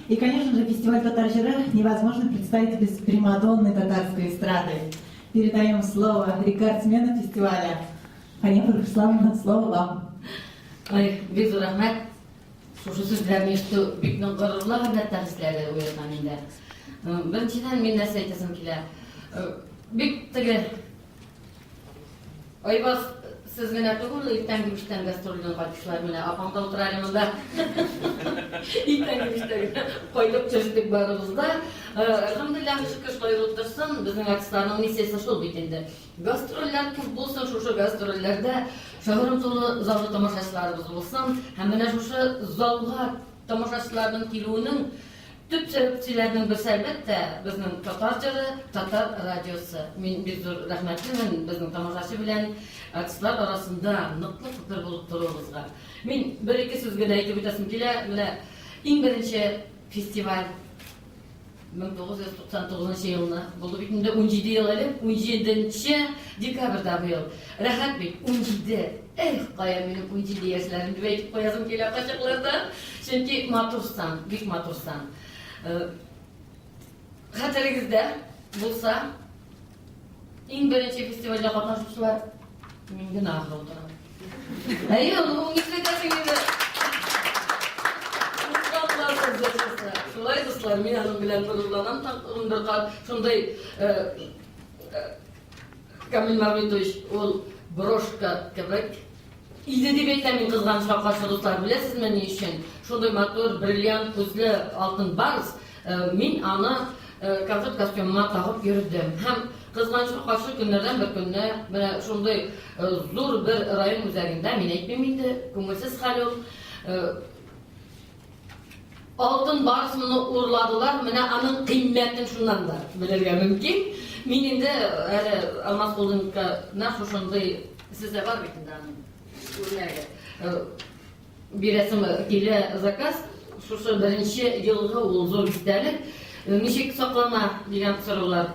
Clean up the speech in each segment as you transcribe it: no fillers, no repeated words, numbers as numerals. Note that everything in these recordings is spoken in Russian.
И, конечно же, фестиваль «Татар-Жира» невозможно представить без примадонны татарской эстрады. Передаем слово рекордсмену фестиваля. Ханефа Руслановна, слово вам. Ой, бизу рахмет. Шушы сүзләрне ишетү бик нык горурлык һәм тәэсирләре уятты миндә. Беренчедән мин нәрсә әйтәсем килә. Бик теге Айбас сез генә түгел, иртәнге биштән гастрольдән кайтышлар менә апамда утыралар монда. Иртәнге биштән кайтып чыгып барыбызда. Әлхәмдулиллах, шөкер шулай утырсын, безнең артистларның миссиясе шул бит инде. Гастрольләр күп булсын, шушы гастрольләрдә шәһәрем тулы залда тамашачыларыбыз булсын, һәм менә шушы залга тамашачыларның килүенең төп сәбәпчеләрнең берсе әлбәттә безнең татар-җыры, татар радиосы. Мин бик зур рәхмәтлемен безнең тамашачы белән артистлар арасында ныклы фикер булып торуыбызга. Мин бер-ике сүз генә әйтеп үтәсем килә. Менә иң беренче фестиваль 1999 елны булды бит инде 17 ел элек, 17 декабрьдә бу ел. Рәхәт бит 17. Эх, кая минем 17 яшьләрем дип әйтеп куязым килә качакларда. Чөнки матурсан, бик матурсан. Хәтерегездә булса, иң беренче фестивальдә катнашучылар мин генә ахыр утырам. Әйе, ул нигездә инде. Шулай дуслар, мин аның белән горурланам, тагын шундай Камил Мавлидович, ул брошка кебек иде дип әйтәм мин кызганычка каршы дуслар, беләсезме ни өчен? Шундай матур, бриллиант күзле алтын барс, мин аны концерт костюмыма тагып йөрдем. Һәм кызганычка каршы көннәрдән бер көнне менә шундай зур бер район үзәгендә, мин әйтмим инде, күңелсез хәл ул. Алтын барысыны урладылар, менә аның кыйммәтен шуннан да белергә мөмкин. Мин инде әле Алмаз Холдингка шушындай сездә бар бит инде аның үрнәге. Бирәсем килә заказ, шушы беренче елгы ул зур истәлек. Ничек саклана дигән сораулар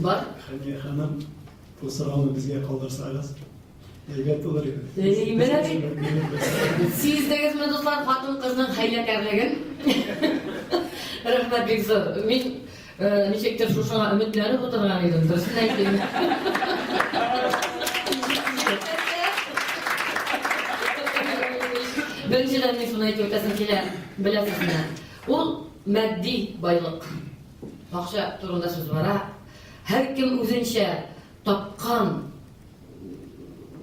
бар. Хәния ханым, бу сорауны безгә калдырсагыз. Әйбәт булыр иде. Менә бит. Сиздәгезме дуслар, хатын кызның хәйләкәрлеген. Рәхмәт бик зур. Мин ничектер шушыга өметләнеп утырган идем. Дөресен әйтим. Беренчедән мин шуны әйтеп үтәсем килә, беләсезме? Ул матди байлык. Акча турында сүз бара. Һәркем үзенчә тапкан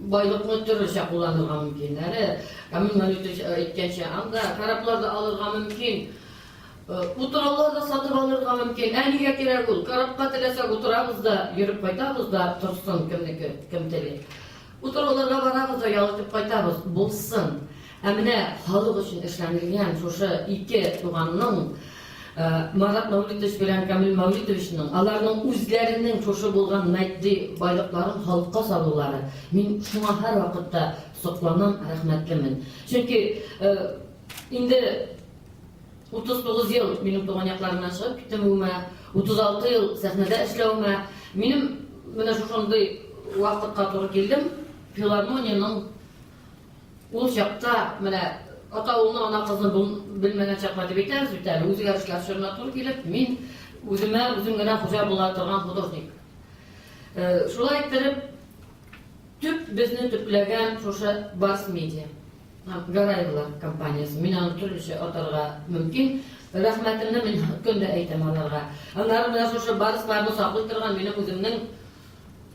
байлыкны төрлечә кулланырга мөмкин. Камил Мавлидович әйткәнчә, анда карапларда алырга мөмкин. Утырауларда сатып алырга мөмкин. Нигә кирәк ул? Карапка теләсәк утырабыз да, йөреп кайтабыз да, торсын кемнеке, кем теле. Утырауларга барабыз да, ялтып кайтабыз, булсын. Менә халык өчен эшләнелгән шушы ике туганның Марат Мавлидович белән Камил Мавлидовичның аларның үзләренең шушы булган матди байлыкларын халыкка салулары. Мин шуңа һәр вакытта сокланам, рәхмәтлемен. Чөнки инде 39 ел минем туган якларымнан чыгып киттем, 36 ел сәхнәдә эшләүемә, минем менә шушындый вакытка туры килдем. Филармониянең ул чакта менә ата-улны, ана кызны белмәгән чаклар дип әйтәбез бит әле, үзгәрешләр чорына туры килеп, мин үзем генә хуҗа була торган художник. Шулай итеп, төп безне төпләгән шушы Барс Медиа, Гараевлар компаниясе. Мин аны төрлечә атарга мөмкин. Рәхмәтемне мин көндә әйтәм аларга. Аннары менә шушы Барсларны саклый торган минем үземнең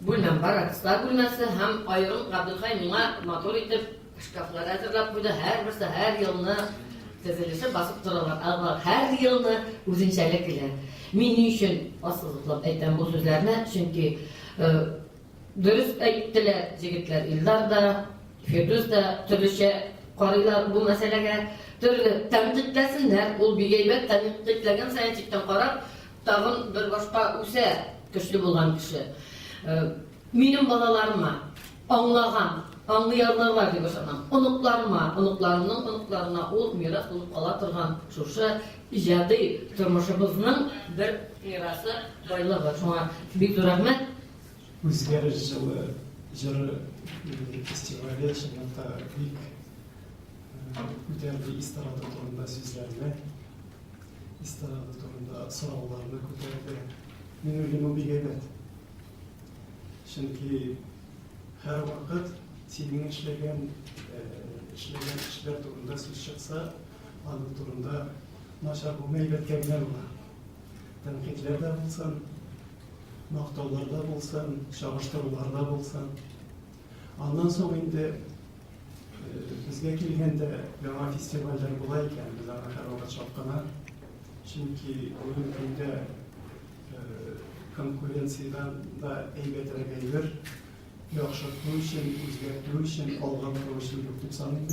бүлмәм бар, артистлар бүлмәсе һәм аерым Габдулхай миңа матур итеп шкафлар әзерләп куйды. Һәрберсе һәр елны тезелешеп басып торалар. Алар һәр елны үзенчәлекле. Мин ни өчен ассызыклап әйтәм бу сүзләрне? Чөнки дөрес әйттеләр җегетләр. Илдар да, Фирдус да төрлечә карыйлар бу мәсьәләгә. Төрле тәнкыйтьләсеннәр. Ул бик әйбәт тәнкыйтьләгән саен чиктән карап, тагын бер башка үсә көчле булган кеше. Минем балаларыма аңлаган, аңлыялар дип ышанам. Оныкларымның оныкларына ул мирас булып кала торган шушы иҗади тормышыбызның бер мирасы байлыгы. Шуңа бик зур рәхмәт. Үзгәреш җыры фестивале чынында бик көтерді эстрада турында сөздерді, эстрада турында сұрауларды көтерді. Мен ойлаймын бек әйбәт. Чөнки һәр вакыт сенің эшләгән эшләр турында сүз чыкса, аның турында начар булмый әйбәткә генә була. Тәнкыйтьләр дә булсын, мактаулар да булсын, чагыштырулар да булсын. Аннан соң инде безгә килгәндә яңа фестивальләр була икән, без аны һәрвакыт шапкана. Чөнки бүген көндә конкуренциядан да әйбәтрәк әйбер, яхшырту өчен, үзгәртү өчен, алга бару өчен юк дип саныйм.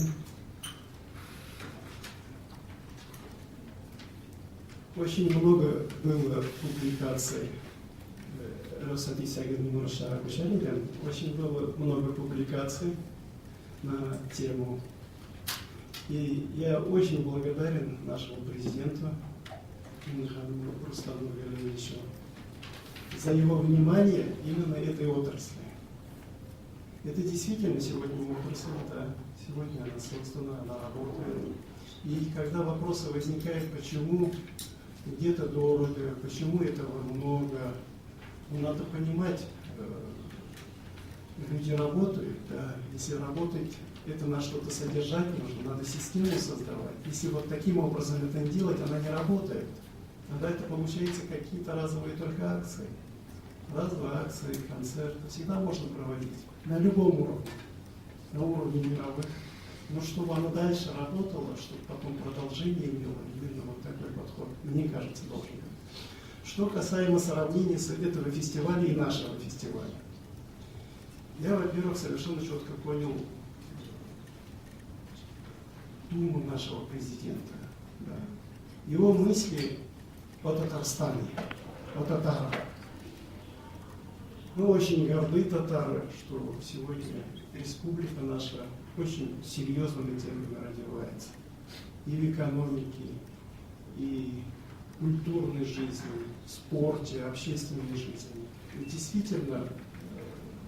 Очень много было публикаций, Росатисягин Мурша Бешалиден, очень было много публикаций на тему. И я очень благодарен нашему президенту Минхану Рустаму Валерьевичу за его внимание именно этой отрасли. Это действительно сегодня отрасль, да, сегодня она создана, она работает. И когда вопросы возникают, почему где-то дорого, почему этого много, надо понимать, люди работают, да, если работать, это на что-то содержать нужно, надо систему создавать. Если вот таким образом это не делать, она не работает. Тогда это получается какие-то разовые только акции. Разовые акции, концерты всегда можно проводить на любом уровне, на уровне мировых. Но чтобы оно дальше работало, чтобы потом продолжение имело, именно вот такой подход, мне кажется, должен быть. Что касаемо сравнения с этого фестиваля и нашего фестиваля. Я, во-первых, совершенно четко понял думу нашего президента. Да. Его мысли о Татарстане, о татарах. Мы очень горды, татары, что сегодня республика наша очень серьезными темпами развивается. И в экономике, и в культурной жизни, в спорте, общественной жизни. И действительно,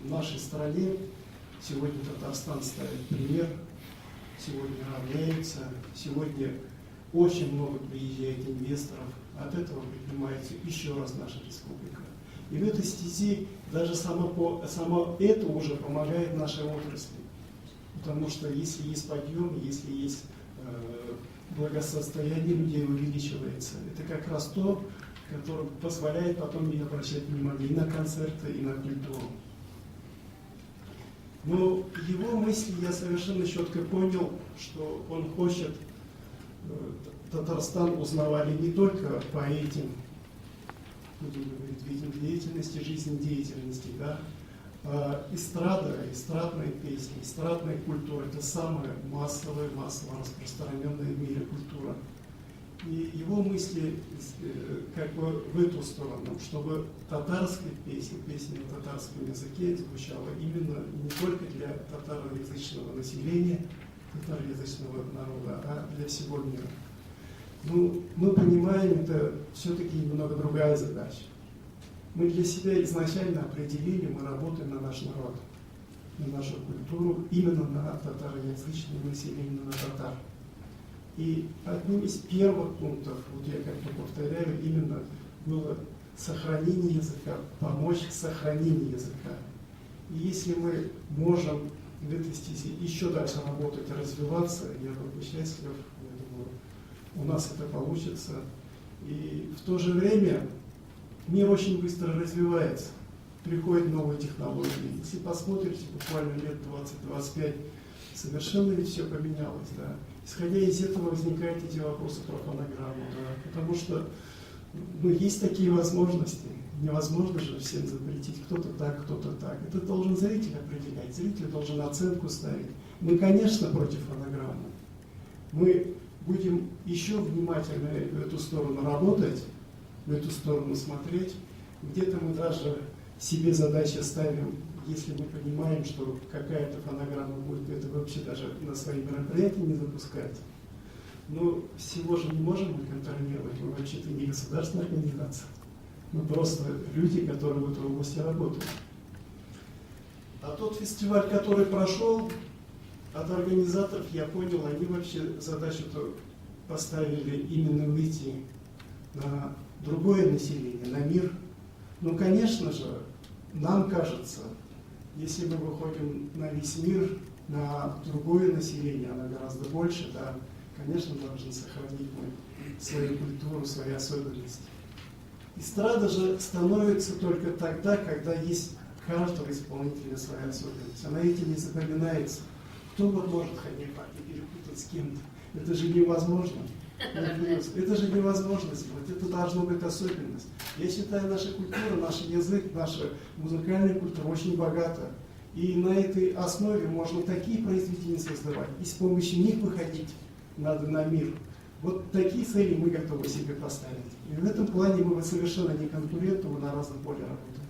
в нашей стране сегодня Татарстан ставит пример, сегодня равняется, сегодня очень много приезжает инвесторов, от этого поднимается еще раз наша республика. И в этой стези даже само это уже помогает нашей отрасли. Потому что если есть подъем, если есть благосостояние людей увеличивается, это как раз то, которое позволяет потом не обращать внимание и на концерты, и на культуру. Но его мысли я совершенно четко понял, что он хочет, Татарстан узнавали не только по этим, будем говорить, видим деятельности, жизнедеятельности, да, эстрада, эстрадные песни, эстрадная культура – это самая массовая, массово распространенная в мире культура. И его мысли как бы в эту сторону, чтобы татарская песня, песня на татарском языке звучала именно не только для татароязычного населения, татароязычного народа, а для всего мира. Ну, мы понимаем, это все-таки немного другая задача. Мы для себя изначально определили, мы работаем на наш народ, на нашу культуру, именно на татароязычное население, на татар. И одним из первых пунктов, вот я как-то повторяю, именно было сохранение языка, помочь сохранению языка. И если мы можем в этой стези еще дальше работать и развиваться, я буду счастлив, я думаю, у нас это получится. И в то же время мир очень быстро развивается, приходят новые технологии. Если посмотрите, буквально лет 20-25, совершенно ведь все поменялось. Да? Исходя из этого возникают эти вопросы про фонограмму. Да? Потому что есть такие возможности. Невозможно же всем запретить, кто-то так, кто-то так. Это должен зритель определять, зритель должен оценку ставить. Мы, конечно, против фонограммы. Мы будем еще внимательно в эту сторону работать, в эту сторону смотреть. Где-то мы даже себе задачи ставим, если мы понимаем, что какая-то фонограмма будет, это вообще даже на свои мероприятия не запускать. Но всего же не можем мы контролировать, мы вообще-то не государственная организация. Мы просто люди, которые в этой области работают. А тот фестиваль, который прошел, от организаторов я понял, они вообще задачу-то поставили именно выйти на другое население, на мир. Ну, конечно же, нам кажется, если мы выходим на весь мир, на другое население, оно гораздо больше, да, конечно, должны сохранить мы свою культуру, свои особенности. Эстрада же становится только тогда, когда есть каждого исполнителя своя особенность. Она этим не запоминается. Кто вот может Ханифа и перепутать с кем-то? Это же невозможно. Это же невозможно сделать. Это должна быть особенность. Я считаю, наша культура, наш язык, наша музыкальная культура очень богата. И на этой основе можно такие произведения создавать, и с помощью них выходить на мир. Вот такие цели мы готовы себе поставить. И в этом плане мы совершенно не конкуренты, мы на разном поле работаем.